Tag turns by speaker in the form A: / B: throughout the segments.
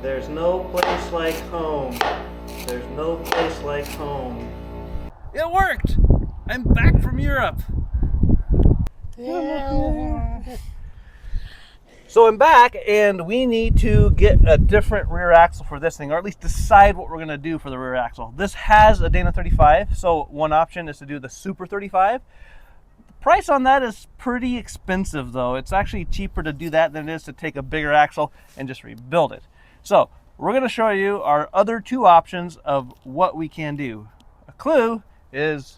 A: There's no place like home. There's no place like home. It worked! I'm back from Europe. So I'm back, and we need to get a different rear axle for this thing, or at least decide what we're going to do for the rear axle. This has a Dana 35, so one option is to do the Super 35. The price on that is pretty expensive, though. It's actually cheaper to do that than it is to take a bigger axle and just rebuild it. So we're going to show you our other two options of what we can do. A clue is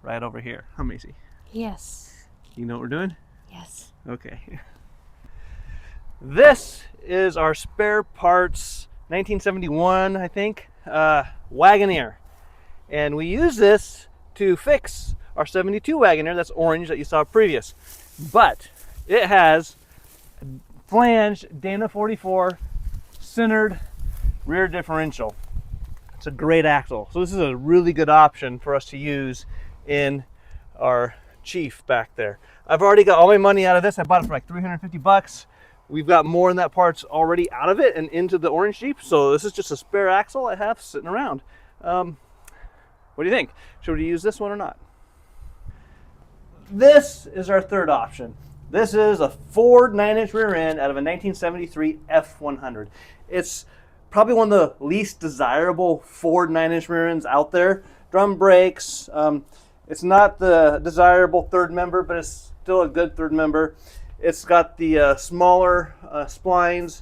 A: right over here. Huh, Macy?
B: Yes.
A: You know what we're doing?
B: Yes.
A: Okay. This is our spare parts 1971, I think, Wagoneer. And we use this to fix our 72 Wagoneer, that's orange that you saw previous. But it has a flanged Dana 44 centered rear differential. It's a great axle. So this is a really good option for us to use in our Chief back there. I've already got all my money out of this. I bought it for like 350 bucks. We've got more than that parts already out of it and into the orange Jeep. So this is just a spare axle I have sitting around. What do you think? Should we use this one or not? This is our third option. This is a Ford 9-inch rear end out of a 1973 F100. It's probably one of the least desirable Ford 9-inch rear ends out there. Drum brakes. It's not the desirable third member, but it's still a good third member. It's got the smaller splines,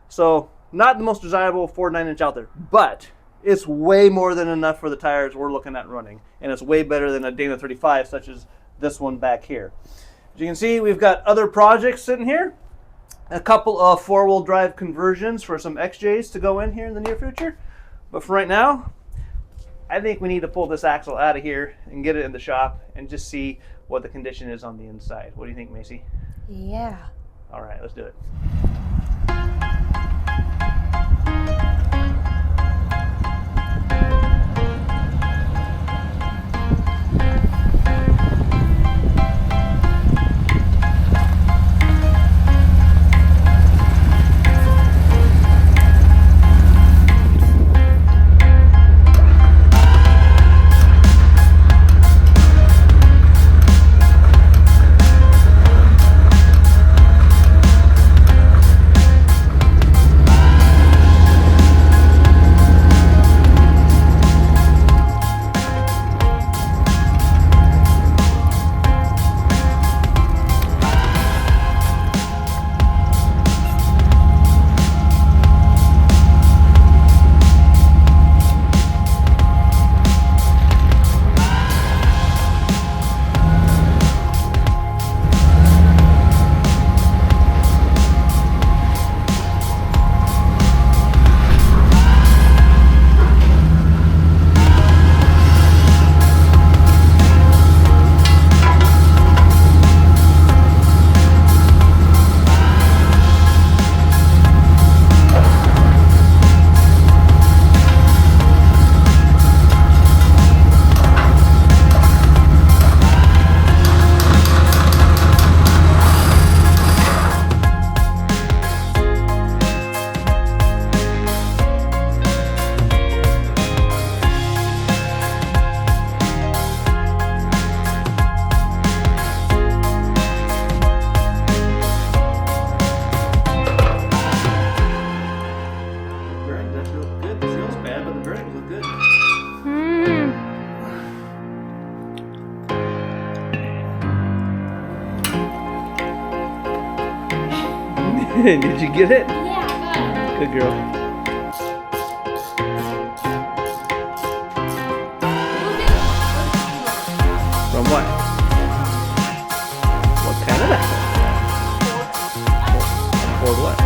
A: so not the most desirable Ford 9-inch out there, but it's way more than enough for the tires we're looking at running, and it's way better than a Dana 35, such as this one back here. As you can see, we've got other projects sitting here, a couple of four-wheel drive conversions for some XJs to go in here in the near future, but for right now, I think we need to pull this axle out of here and get it in the shop and just see what the condition is on the inside. What do you think, Macy?
B: Yeah.
A: All right, let's do it. Did you get it?
B: Yeah.
A: Good girl. From what? What kind of axle? Ford what?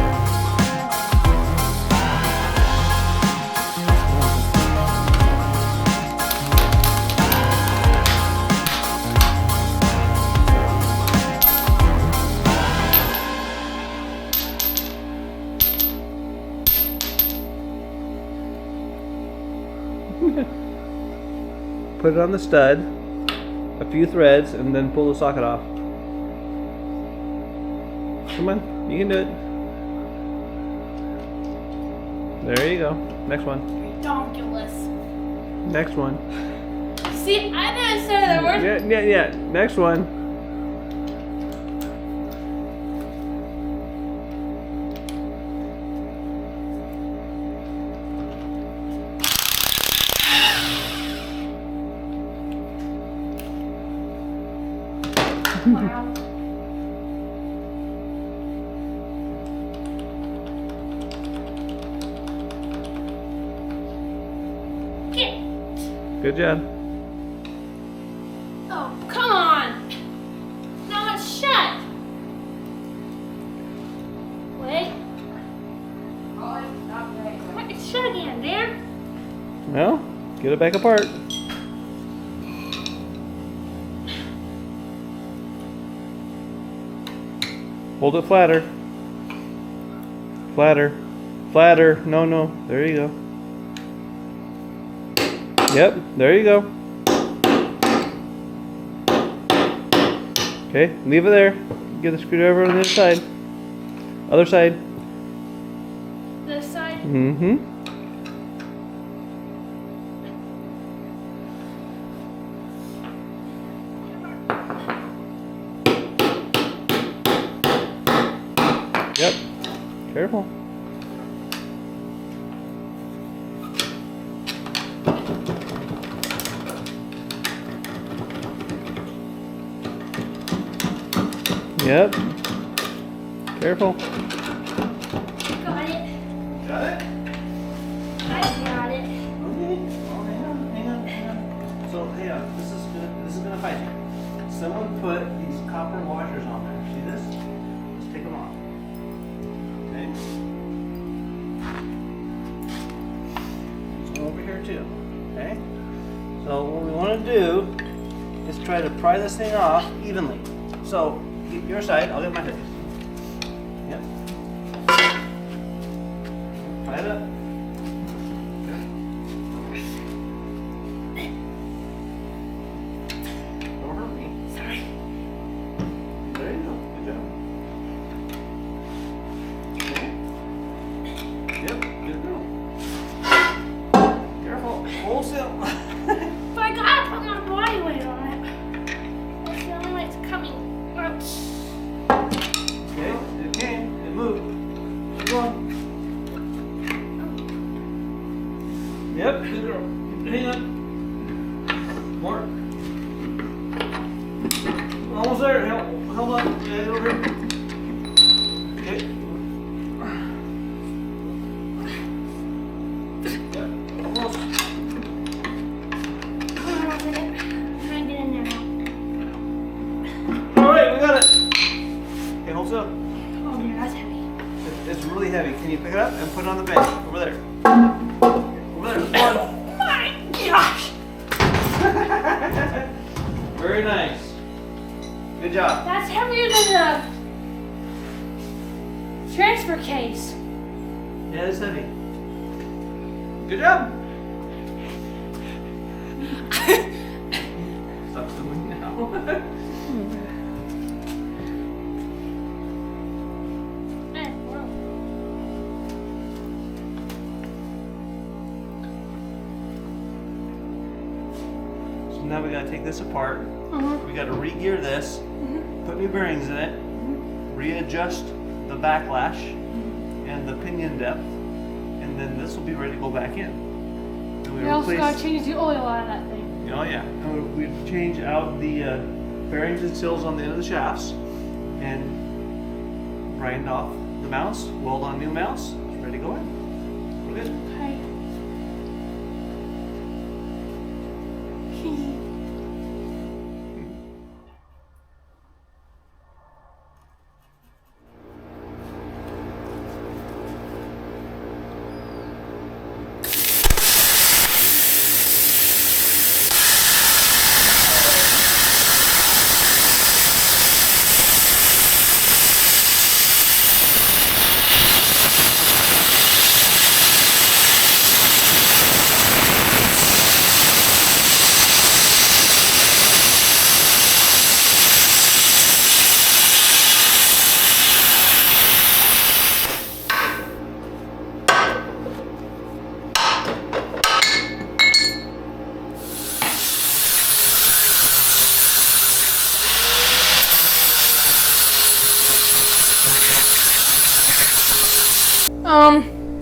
A: Put it on the stud, a few threads, and then pull the socket off. Come on, you can do it. There you go. Next one.
B: Redonkulous.
A: Next one.
B: See, I didn't say that word.
A: Yeah. Next one.
B: Wow. Get.
A: Good job.
B: Oh, come on. Now it's shut. Wait. What? It's shut again, Dan.
A: Well, get it back apart. Hold it flatter. Flatter. Flatter. No. There you go. Yep, there you go. Okay, leave it there. Get the screwdriver on the other side. Other side.
B: This side.
A: Mm-hmm. Yep. Careful. Yep. Careful.
B: Got it.
A: Got it?
B: I got it.
A: Okay. Oh, hang on. So, this is gonna fight you. Someone put these copper washers on there. See this? Let's take them off. Okay. Over here too. Okay. So what we want to do is try to pry this thing off evenly. So get your side. I'll get my side. Yep. Pry it up. Don't hurt me.
B: Sorry.
A: There you go. Good job. Okay. Yep. Good girl. Careful. Hold still.
B: But I gotta put my body weight on it. That's the only way it's coming.
A: Okay. It came. It moved. Keep going. Yep. Good girl. Hang on. More. Almost there. Hold on. Yeah, over here. Okay. Yep. Almost.
B: Hold on a minute. I'm trying to get in there now.
A: All right, we got it. Okay, hold still.
B: Oh dear, that's heavy.
A: It's really heavy. Can you pick it up and put it on the bench over there? Over there. One.
B: Oh my gosh!
A: Very nice. Good job.
B: That's heavier than the transfer case.
A: Yeah, it's heavy. Good job. Stop filming now. So now we gotta take this apart. We gotta re-gear this, put new bearings in it, readjust the backlash and the pinion depth, and then this will be ready to go back in. And
B: We also gotta change the oil out of that thing.
A: Oh yeah, and we change out the bearings and seals on the end of the shafts, and grind off the mounts, weld on new mounts, it's ready to go in. We're good.
B: Okay.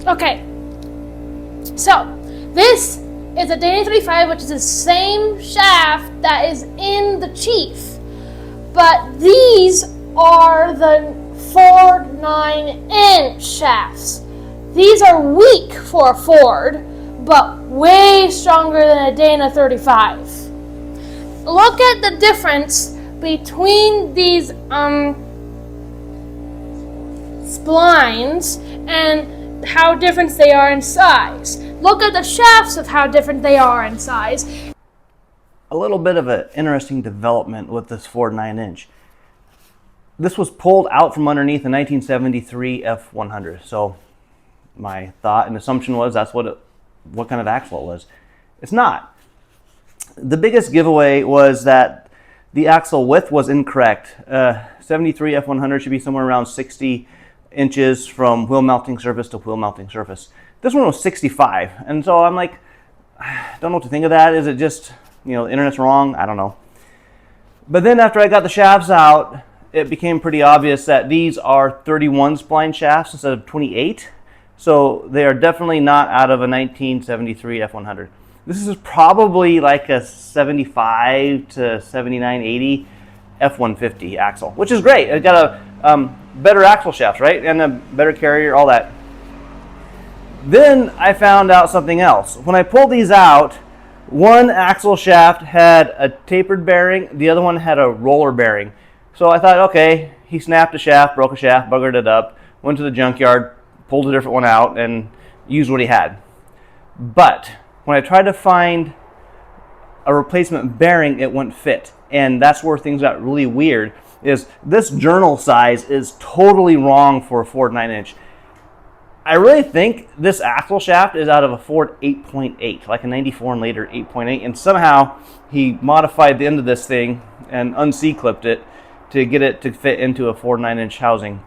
B: Okay. So, this is a Dana 35, which is the same shaft that is in the Chief. But these are the Ford 9-inch shafts. These are weak for a Ford, but way stronger than a Dana 35. Look at the difference between these splines and how different they are in size. Look at the shafts of how different they are in size.
A: A little bit of an interesting development with this Ford 9-inch. This was pulled out from underneath the 1973 F100. So my thought and assumption was that's what kind of axle it was. It's not. The biggest giveaway was that the axle width was incorrect. 73 F100 should be somewhere around 60 inches from wheel mounting surface to wheel mounting surface. This one was 65, and so I'm like, I don't know what to think of that. Is it just, the internet's wrong? I don't know. But then after I got the shafts out, it became pretty obvious that these are 31 spline shafts instead of 28. So they are definitely not out of a 1973 F100. This is probably like a 75 to 79, 80 F150 axle, which is great. It got a better axle shafts, right? And a better carrier, all that. Then I found out something else. When I pulled these out, one axle shaft had a tapered bearing, the other one had a roller bearing. So I thought, okay, he snapped a shaft, broke a shaft, buggered it up, went to the junkyard, pulled a different one out, and used what he had. But when I tried to find a replacement bearing, it wouldn't fit. And that's where things got really weird, is this journal size is totally wrong for a Ford 9-inch. I really think this axle shaft is out of a Ford 8.8, like a 94 and later 8.8, and somehow he modified the end of this thing and unC-clipped it to get it to fit into a Ford 9-inch housing.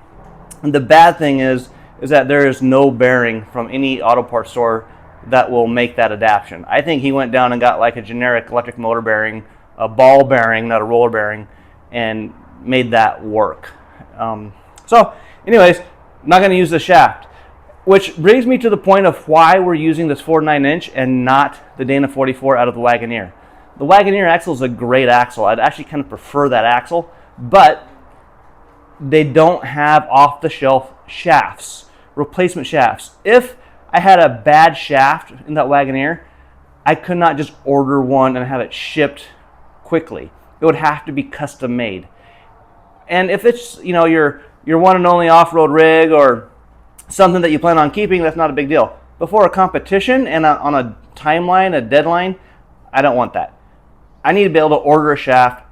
A: And the bad thing is that there is no bearing from any auto parts store that will make that adaptation. I think he went down and got like a generic electric motor bearing, a ball bearing, not a roller bearing, and made that work. So anyways, not going to use the shaft, which brings me to the point of why we're using this Ford 9-inch and not the Dana 44 out of the Wagoneer. The Wagoneer axle is a great axle. I'd actually kind of prefer that axle, but they don't have off-the-shelf shafts, replacement shafts. If I had a bad shaft in that Wagoneer, I could not just order one and have it shipped quickly. It would have to be custom made. And if it's, your one and only off-road rig or something that you plan on keeping, that's not a big deal. Before a competition and on a timeline, a deadline, I don't want that. I need to be able to order a shaft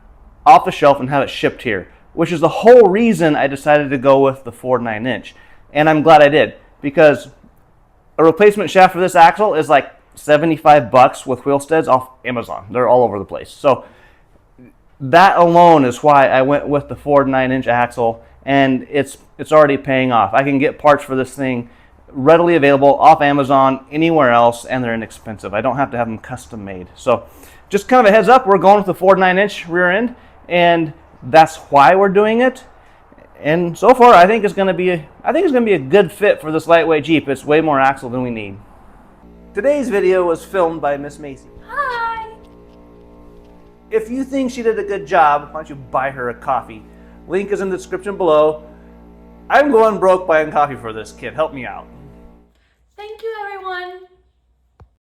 A: off the shelf and have it shipped here, which is the whole reason I decided to go with the Ford 9-inch. And I'm glad I did, because a replacement shaft for this axle is like $75 with wheel studs off Amazon. They're all over the place. So that alone is why I went with the Ford 9-inch axle, and it's already paying off. I can get parts for this thing readily available off Amazon, anywhere else, and they're inexpensive. I don't have to have them custom made. So just kind of a heads up, we're going with the Ford 9-inch rear end, and that's why we're doing it. And so far, I think it's going to be a good fit for this lightweight Jeep. It's way more axle than we need. Today's video was filmed by Miss Macy.
B: Hi!
A: If you think she did a good job, why don't you buy her a coffee? Link is in the description below. I'm going broke buying coffee for this kid. Help me out.
B: Thank you, everyone.